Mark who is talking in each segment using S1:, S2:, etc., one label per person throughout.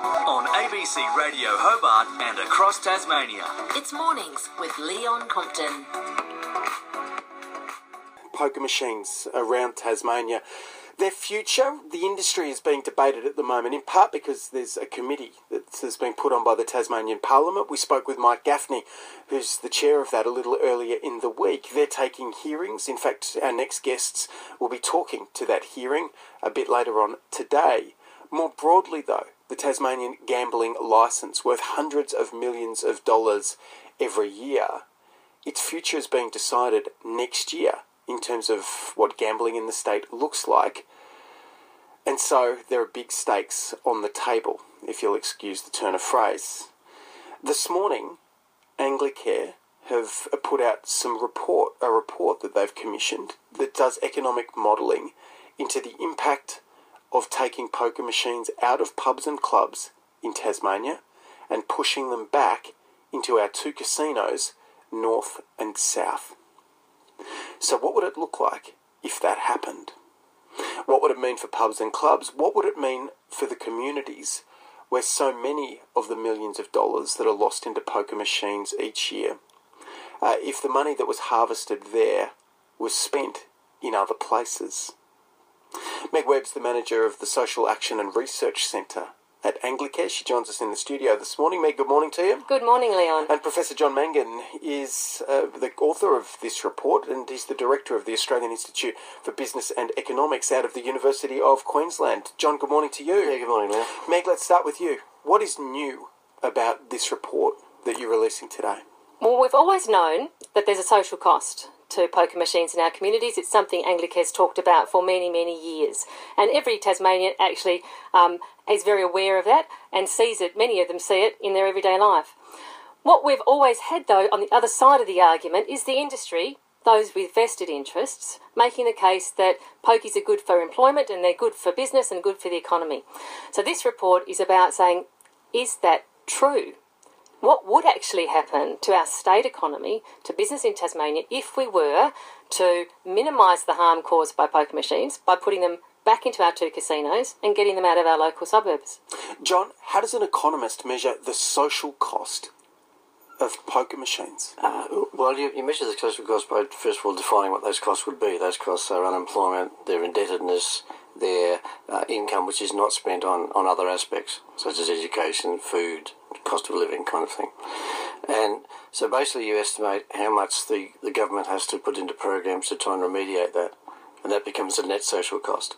S1: On ABC Radio Hobart and across Tasmania.
S2: It's Mornings with Leon Compton.
S3: Poker machines around Tasmania. Their future, the industry is being debated at the moment, in part because there's a committee that has been put on by the Tasmanian Parliament. We spoke with Mike Gaffney, who's the chair of that, a little earlier in the week. They're taking hearings. In fact, our next guests will be talking to that hearing a bit later on today. More broadly, though, the Tasmanian gambling licence, worth hundreds of millions of dollars every year, its future is being decided next year in terms of what gambling in the state looks like. And so there are big stakes on the table, if you'll excuse the turn of phrase. This morning, Anglicare have put out a report that they've commissioned that does economic modelling into the impact of taking poker machines out of pubs and clubs in Tasmania and pushing them back into our two casinos, north and south. So what would it look like if that happened? What would it mean for pubs and clubs? What would it mean for the communities where so many of the millions of dollars that are lost into poker machines each year, if the money that was harvested there was spent in other places? Meg Webb's the manager of the Social Action and Research Centre at Anglicare. She joins us in the studio this morning. Meg, good morning to you.
S4: Good morning, Leon.
S3: And Professor John Mangan is the author of this report, and he's the director of the Australian Institute for Business and Economics out of the University of Queensland. John, good morning to you.
S5: Yeah, good morning, Leon.
S3: Meg, let's start with you. What is new about this report that you're releasing today?
S4: Well, we've always known that there's a social cost to poker machines in our communities. It's something Anglicare's talked about for many, many years. And every Tasmanian actually is very aware of that and sees it. Many of them see it in their everyday life. What we've always had, though, on the other side of the argument is the industry, those with vested interests, making the case that pokies are good for employment and they're good for business and good for the economy. So this report is about saying, is that true? What would actually happen to our state economy, to business in Tasmania, if we were to minimise the harm caused by poker machines by putting them back into our two casinos and getting them out of our local suburbs?
S3: John, how does an economist measure the social cost of poker machines?
S5: Well, you measure the social cost by, first of all, defining what those costs would be. Those costs are unemployment, their indebtedness, their income, which is not spent on other aspects, such as education, food, cost of living kind of thing. And so basically you estimate how much the government has to put into programs to try and remediate that, and that becomes a net social cost.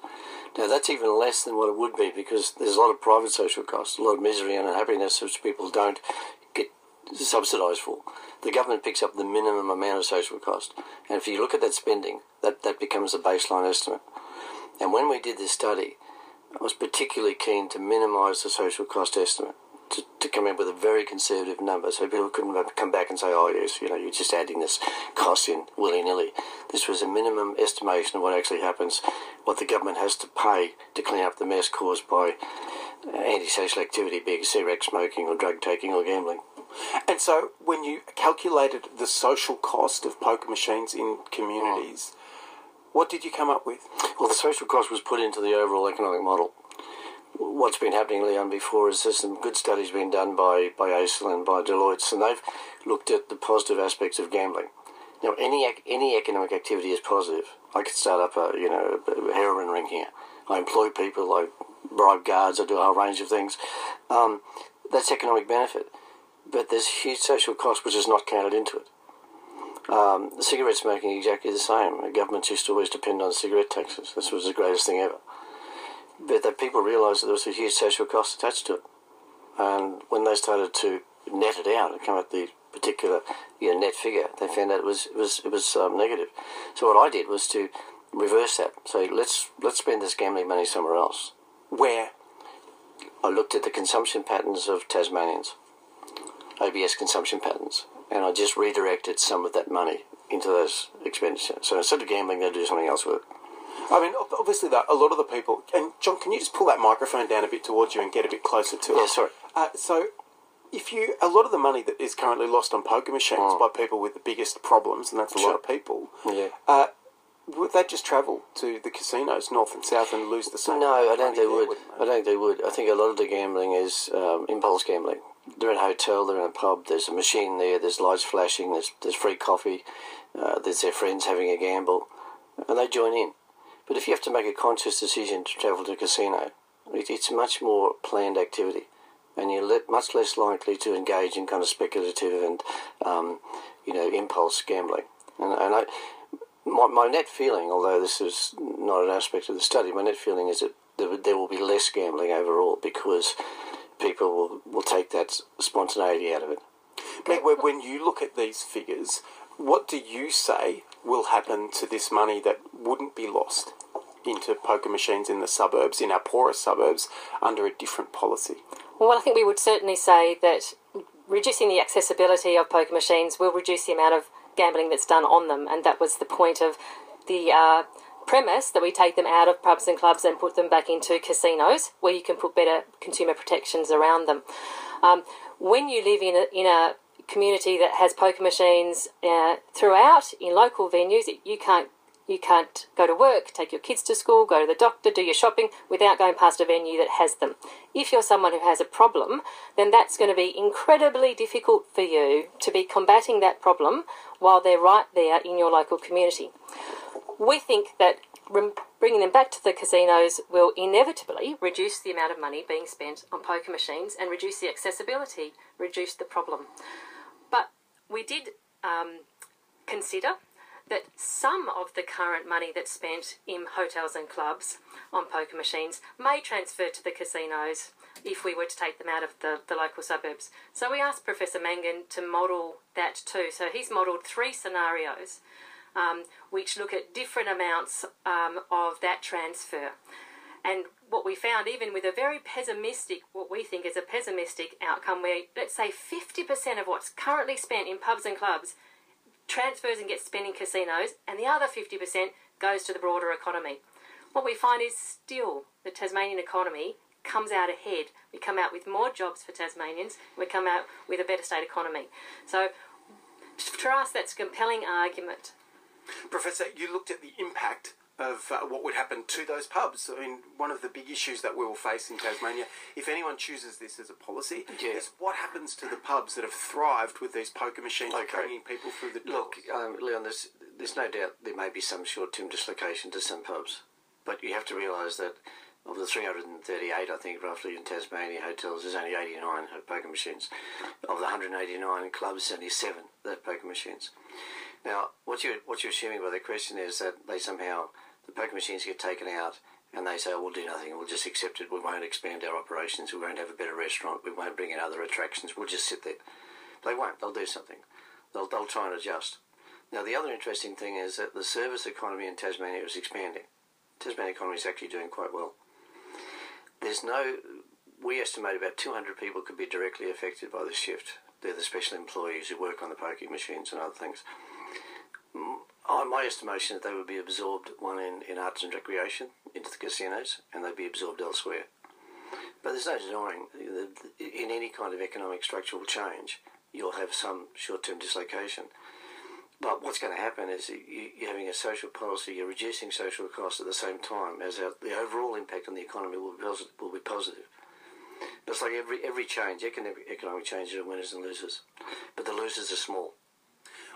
S5: Now that's even less than what it would be, because there's a lot of private social costs, a lot of misery and unhappiness which people don't get subsidised for. The government picks up the minimum amount of social cost, and if you look at that spending, that becomes a baseline estimate. And when we did this study, I was particularly keen to minimise the social cost estimate, to come in with a very conservative number, so people couldn't come back and say, oh yes, you're just adding this cost in willy-nilly. This was a minimum estimation of what actually happens, what the government has to pay to clean up the mess caused by antisocial activity, be it cigarette smoking or drug taking or gambling.
S3: And so when you calculated the social cost of poker machines in communities, what did you come up with?
S5: Well, the social cost was put into the overall economic model. What's been happening, Leon, before is there's some good studies being done by ACIL and by Deloitte, and they've looked at the positive aspects of gambling. Now, any economic activity is positive. I could start up a heroin ring here. I employ people, I bribe guards, I do a whole range of things. That's economic benefit. But there's huge social cost which is not counted into it. Cigarette smoking exactly the same. The governments used to always depend on cigarette taxes. This was the greatest thing ever. But that people realised that there was a huge social cost attached to it. And when they started to net it out and come at the particular net figure, they found out it was negative. So what I did was to reverse that. So let's spend this gambling money somewhere else.
S3: Where?
S5: I looked at the consumption patterns of Tasmanians, ABS consumption patterns, and I just redirected some of that money into those expenditures. So instead of gambling, they do something else with it.
S3: I mean, obviously, a lot of the people... And, John, can you just pull that microphone down a bit towards you and get a bit closer to it?
S5: Yeah, sorry.
S3: So, a lot of the money that is currently lost on poker machines by people with the biggest problems, and that's a lot of people, would they just travel to the casinos, north and south, and lose the same?
S5: No, I don't
S3: money
S5: think they
S3: there,
S5: would.
S3: wouldn't
S5: I don't think they would. I think a lot of the gambling is impulse gambling. They're in a hotel, they're in a pub, there's a machine there, there's lights flashing, there's free coffee, there's their friends having a gamble, and they join in. But if you have to make a conscious decision to travel to a casino, it's much more planned activity, and you're much less likely to engage in kind of speculative and impulse gambling. And my net feeling, although this is not an aspect of the study, my net feeling is that there will be less gambling overall because people will take that spontaneity out of it.
S3: Meg, when you look at these figures, what do you say will happen to this money that wouldn't be lost into poker machines in the suburbs, in our poorer suburbs, under a different policy?
S4: Well, I think we would certainly say that reducing the accessibility of poker machines will reduce the amount of gambling that's done on them, and that was the point of the premise that we take them out of pubs and clubs and put them back into casinos where you can put better consumer protections around them. When you live in a community that has poker machines throughout in local venues, you can't go to work, take your kids to school, go to the doctor, do your shopping without going past a venue that has them. If you're someone who has a problem, then that's going to be incredibly difficult for you to be combating that problem while they're right there in your local community. We think that bringing them back to the casinos will inevitably reduce the amount of money being spent on poker machines and reduce the accessibility, reduce the problem. But we did consider that some of the current money that's spent in hotels and clubs on poker machines may transfer to the casinos if we were to take them out of the local suburbs. So we asked Professor Mangan to model that too. So he's modelled 3 scenarios which look at different amounts of that transfer. And what we found, even with a very pessimistic, what we think is a pessimistic outcome, where let's say 50% of what's currently spent in pubs and clubs transfers and gets spent in casinos, and the other 50% goes to the broader economy. What we find is still the Tasmanian economy comes out ahead. We come out with more jobs for Tasmanians. We come out with a better state economy. So for us, that's a compelling argument.
S3: Professor, you looked at the impact of what would happen to those pubs. I mean, one of the big issues that we will face in Tasmania, if anyone chooses this as a policy, is what happens to the pubs that have thrived with these poker machines bringing people through the doors.
S5: Look, Leon, there's no doubt there may be some short-term dislocation to some pubs, but you have to realise that of the 338, I think, roughly in Tasmania hotels, there's only 89 have poker machines. Of the 189 clubs, there's only 7 that have poker machines. Now, what you're assuming by the question is that the poker machines get taken out and they say, oh, we'll do nothing, we'll just accept it, we won't expand our operations, we won't have a better restaurant, we won't bring in other attractions, we'll just sit there. They won't, they'll do something. They'll try and adjust. Now, the other interesting thing is that the service economy in Tasmania is expanding. The Tasmanian economy is actually doing quite well. We estimate about 200 people could be directly affected by the shift. They're the special employees who work on the poker machines and other things. My estimation is that they would be absorbed, one in arts and recreation, into the casinos, and they'd be absorbed elsewhere. But there's no denying, in any kind of economic structural change, you'll have some short-term dislocation. But what's going to happen is you're having a social policy, you're reducing social costs at the same time as the overall impact on the economy will be positive. But it's like every change, economic change, there are winners and losers. But the losers are small.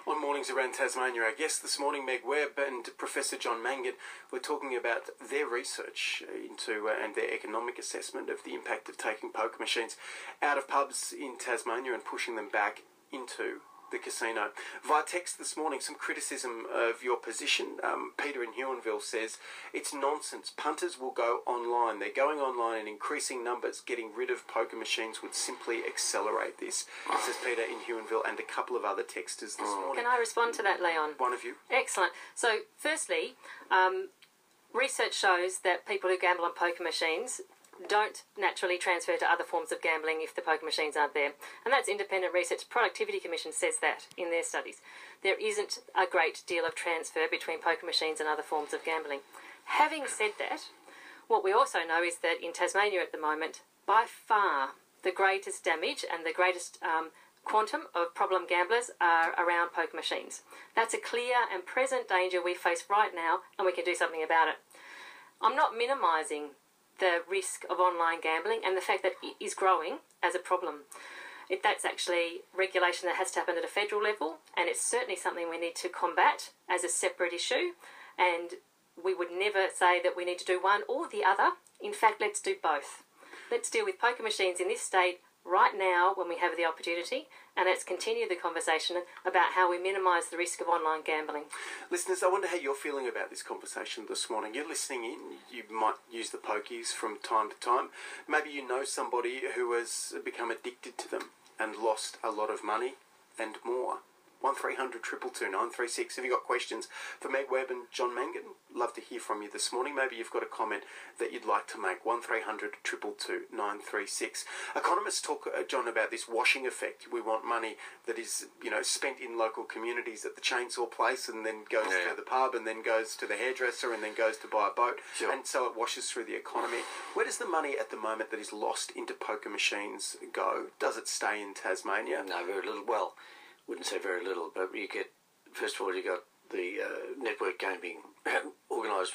S3: On Mornings Around Tasmania, our guests this morning, Meg Webb and Professor John Mangan, were talking about their research into and their economic assessment of the impact of taking poker machines out of pubs in Tasmania and pushing them back into the casino. Via text this morning, some criticism of your position. Peter in Huonville says, it's nonsense. Punters will go online. They're going online in increasing numbers. Getting rid of poker machines would simply accelerate this, says Peter in Huonville, and a couple of other texters this morning.
S4: Can I respond to that, Leon?
S3: One of you.
S4: Excellent. So, firstly, research shows that people who gamble on poker machines don't naturally transfer to other forms of gambling if the poker machines aren't there. And that's independent research. Productivity Commission says that in their studies. There isn't a great deal of transfer between poker machines and other forms of gambling. Having said that, what we also know is that in Tasmania at the moment, by far, the greatest damage and the greatest quantum of problem gamblers are around poker machines. That's a clear and present danger we face right now, and we can do something about it. I'm not minimising the risk of online gambling and the fact that it is growing as a problem. That's actually regulation that has to happen at a federal level, and it's certainly something we need to combat as a separate issue, and we would never say that we need to do one or the other. In fact, let's do both. Let's deal with poker machines in this state right now when we have the opportunity, and let's continue the conversation about how we minimise the risk of online gambling.
S3: Listeners, I wonder how you're feeling about this conversation this morning. You're listening in. You might use the pokies from time to time. Maybe you know somebody who has become addicted to them and lost a lot of money and more. 1300 222 936. Have you got questions for Meg Webb and John Mangan? Love to hear from you this morning. Maybe you've got a comment that you'd like to make. 1300 222 936. Economists talk, John, about this washing effect. We want money that is, spent in local communities at the chainsaw place and then goes to the pub and then goes to the hairdresser and then goes to buy a boat. Sure. And so it washes through the economy. Where does the money at the moment that is lost into poker machines go? Does it stay in Tasmania?
S5: No, very little. Well, wouldn't say very little, but you get, first of all, you got the network gaming organised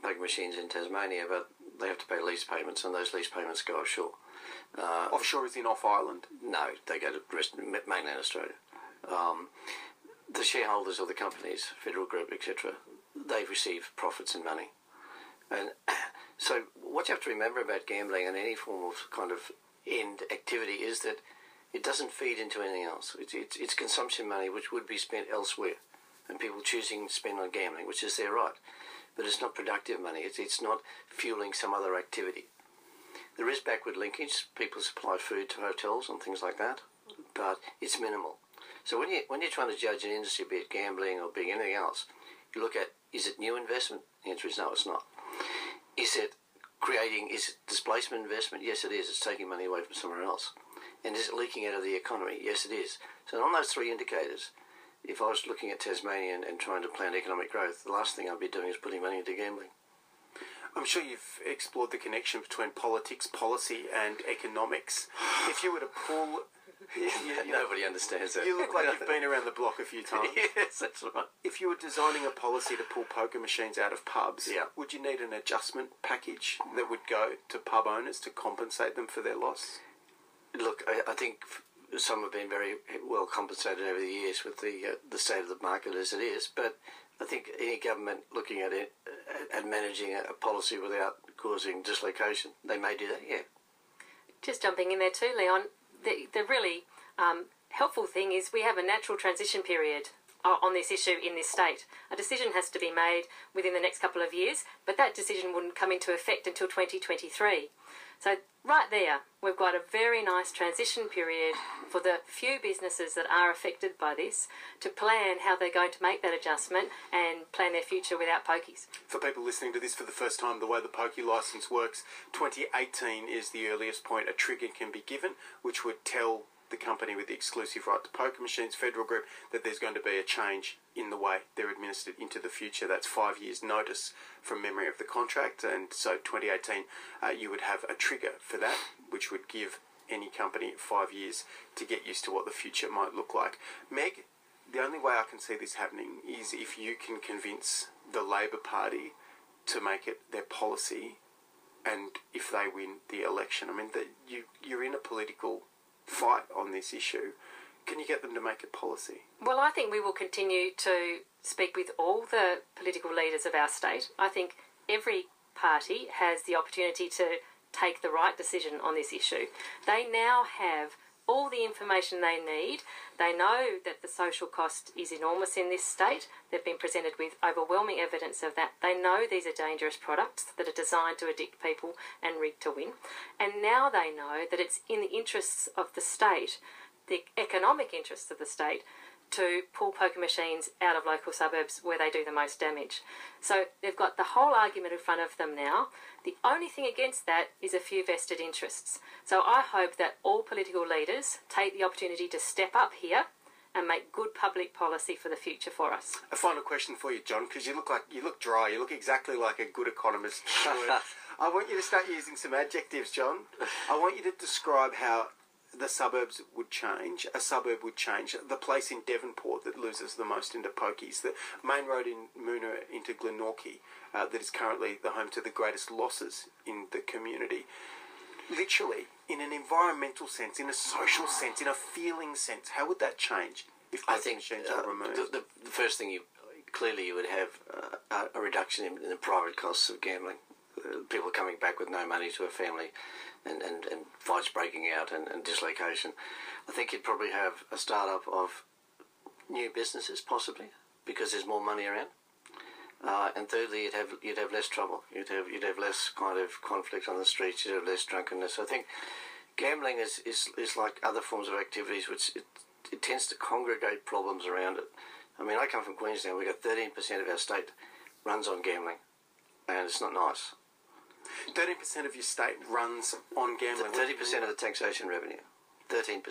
S5: poker machines in Tasmania, but they have to pay lease payments, and those lease payments go offshore.
S3: Offshore is in off-island?
S5: No, they go to mainland Australia. The shareholders of the companies, Federal Group, etc., they receive profits and money. And so what you have to remember about gambling and any form of kind of end activity is that it doesn't feed into anything else. It's consumption money which would be spent elsewhere, and people choosing to spend on gambling, which is their right. But it's not productive money. It's not fueling some other activity. There is backward linkage. People supply food to hotels and things like that, but it's minimal. So when you're trying to judge an industry, be it gambling or being anything else, you look at, is it new investment? The answer is no, it's not. Is it displacement investment? Yes, it is. It's taking money away from somewhere else. And is it leaking out of the economy? Yes, it is. So on those three indicators, if I was looking at Tasmania and trying to plan economic growth, the last thing I'd be doing is putting money into gambling.
S3: I'm sure you've explored the connection between politics, policy and economics. If you were to pull...
S5: Nobody understands that.
S3: You look like you've been around the block a few times.
S5: Yes, that's right.
S3: If you were designing a policy to pull poker machines out of pubs, would you need an adjustment package that would go to pub owners to compensate them for their loss?
S5: Look, I think some have been very well compensated over the years with the state of the market as it is, but I think any government looking at it and managing a policy without causing dislocation, they may do that, yeah.
S4: Just jumping in there too, Leon, the really helpful thing is we have a natural transition period on this issue in this state. A decision has to be made within the next couple of years, but that decision wouldn't come into effect until 2023. So right there, we've got a very nice transition period for the few businesses that are affected by this to plan how they're going to make that adjustment and plan their future without pokies.
S3: For people listening to this for the first time, the way the pokey licence works, 2018 is the earliest point a trigger can be given, which would tell the company with the exclusive right to poker machines, Federal Group, that there's going to be a change in the way they're administered into the future. That's 5 years' notice from memory of the contract, and so 2018 you would have a trigger for that, which would give any company 5 years to get used to what the future might look like. Meg, the only way I can see this happening is if you can convince the Labor Party to make it their policy, and if they win the election. I mean, you're in a political fight on this issue. Can you get them to make it policy?
S4: Well, I think we will continue to speak with all the political leaders of our state. I think every party has the opportunity to take the right decision on this issue. They now have all the information they need. They know that the social cost is enormous in this state. They've been presented with overwhelming evidence of that. They know these are dangerous products that are designed to addict people and rig to win. And now they know that it's in the interests of the state, the economic interests of the state, to pull poker machines out of local suburbs where they do the most damage. So they've got the whole argument in front of them now. The only thing against that is a few vested interests. So I hope that all political leaders take the opportunity to step up here and make good public policy for the future for us.
S3: A final question for you, John, because you look dry. You look exactly like a good economist should. I want you to start using some adjectives, John. I want you to describe how the suburbs would change, a suburb would change. The place in Devonport that loses the most into pokies, the main road in Moona into Glenorchy, that is currently the home to the greatest losses in the community. Literally, in an environmental sense, in a social sense, in a feeling sense, how would that change if poker machines are removed?
S5: The first thing you would have a reduction in the private costs of gambling. People coming back with no money to a family, and fights breaking out and dislocation. I think you'd probably have a start-up of new businesses, possibly, because there's more money around. And thirdly, you'd have less trouble. You'd have less kind of conflict on the streets. You'd have less drunkenness. I think gambling is like other forms of activities, which it tends to congregate problems around it. I mean, I come from Queensland. We've got 13% of our state runs on gambling, and it's not nice.
S3: 13% of your state runs on gambling.
S5: 30% of the taxation revenue. 13%.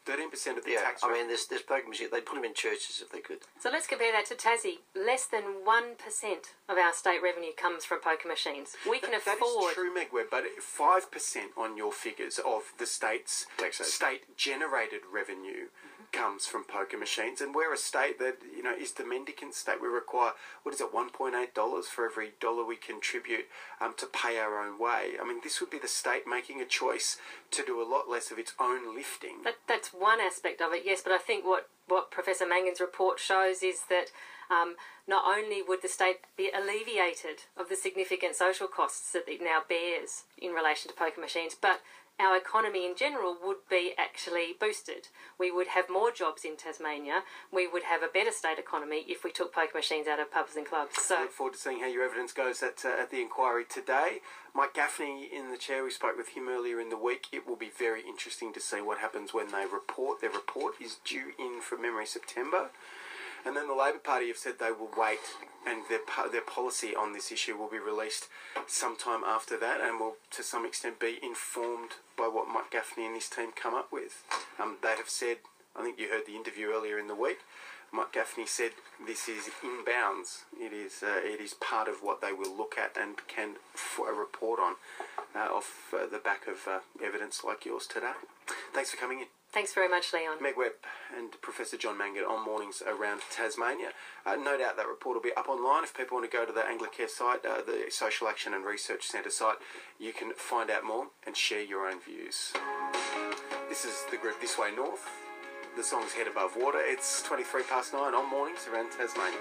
S3: 13% of the tax
S5: I mean, there's poker machines. They'd put them in churches if they could.
S4: So let's compare that to Tassie. Less than 1% of our state revenue comes from poker machines. We can afford...
S3: That is true, Meg Webb, but 5% on your figures of the state's state-generated revenue comes from poker machines, and we're a state that, you know, is the mendicant state. We require, $1.8 for every dollar we contribute to pay our own way. I mean, this would be the state making a choice to do a lot less of its own lifting.
S4: That's one aspect of it, yes, but I think what Professor Mangan's report shows is that not only would the state be alleviated of the significant social costs that it now bears in relation to poker machines, but our economy in general would be actually boosted. We would have more jobs in Tasmania. We would have a better state economy if we took poker machines out of pubs and clubs. So
S3: I look forward to seeing how your evidence goes at the inquiry today. Mike Gaffney in the chair, we spoke with him earlier in the week. It will be very interesting to see what happens when they report. Their report is due in, from memory, September. And then the Labor Party have said they will wait, and their policy on this issue will be released sometime after that, and will to some extent be informed by what Mike Gaffney and his team come up with. They have said, I think you heard the interview earlier in the week, Mike Gaffney said this is in bounds. It is part of what they will look at and can report on off the back of evidence like yours today. Thanks for coming in.
S4: thanks very much, Leon.
S3: Meg Webb and Professor John Mangan on Mornings Around Tasmania. No doubt that report will be up online. If people want to go to the Anglicare site, the Social Action and Research Centre site, you can find out more and share your own views. This is the group This Way North. The song's Head Above Water. It's 9:23 on Mornings Around Tasmania.